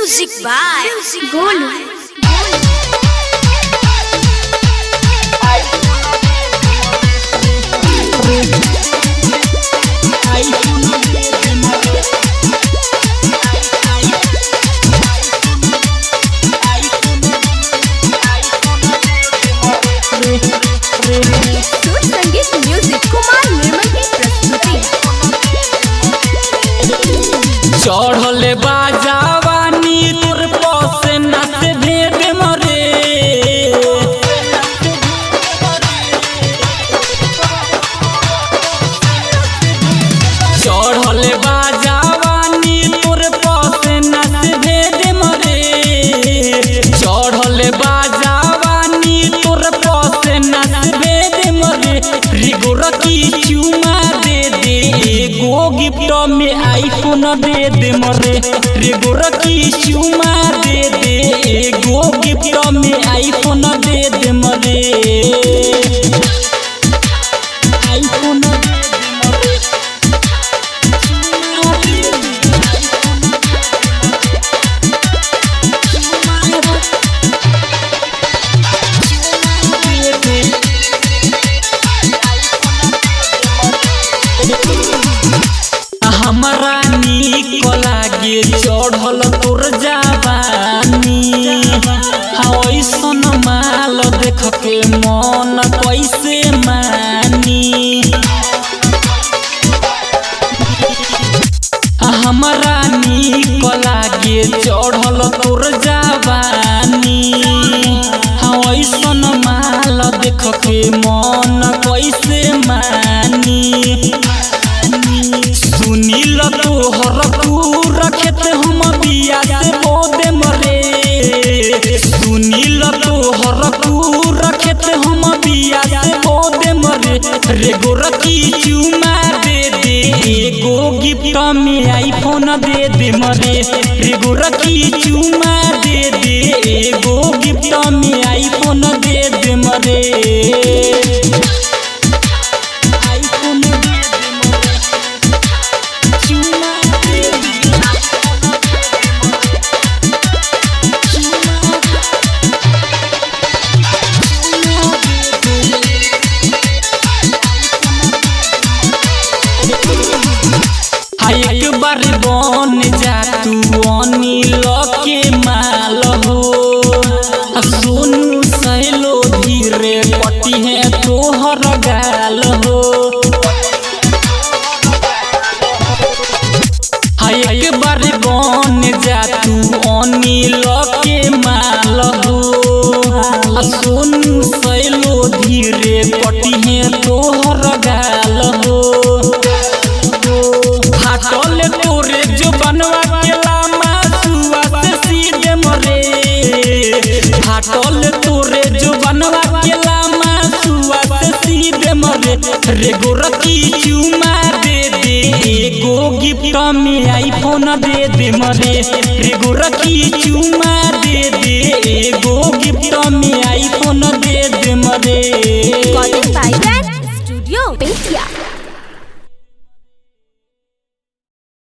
Music by Golu. संगीत music Kumar निर्मल की प्रस्तुति। चढ़ले बाजावानी तोर पसे नाच भेद मरे चढ़ले बाजावानी तोर पसे नाच भेद मरे चढ़ले बाजावानी तोर पसे नाच भेद मरे रिगोर की चुमा दे दे एगो गिफ्ट में आईफोन दे दे मरे रिगोर की चुमा दे दे एगो गिफ्ट में आईफोन दे दे मरे आईफोन दे दे मरे चुमा दे दे हमरा नीक लागे चढ़ल तोर जवानी ऐसन माल देख के मन कैसे मानी हमरा नीक लागे चढ़ल तोर जवानी ऐसन माल देख के मन कैसे मानी सुनील तोहर पूरा खेत हम बिया से बोदे मरे सुनील तोहर पूरा खेत हम बिया से बोदे मरे रेगोर की चुमा दे दे एगो गिफ्ट में आईफोन दे दे मरे रेगोर की चुमा दे दे एगो गिफ्ट में आईफोन दे दे मरे आईफोन दे दे मरे एक बार बन जा तू अनिल के माल हो सोनू सहेलो धीरे पटी है तोहर गाल हो एक बार बन जा तू अनिल के माल हो सोनू सहेलो धीरे पटी है तोहर गाल हो फाटल तोरे जो बनवा के लामा सुआ से सीधे मरे फाटल तोरे जो बनवा के लामा सुआ से सीधे मरे रेगोर की चुमा दे दे एगो गिफ्ट में आईफोन दे दे मरे रेगोर की चुमा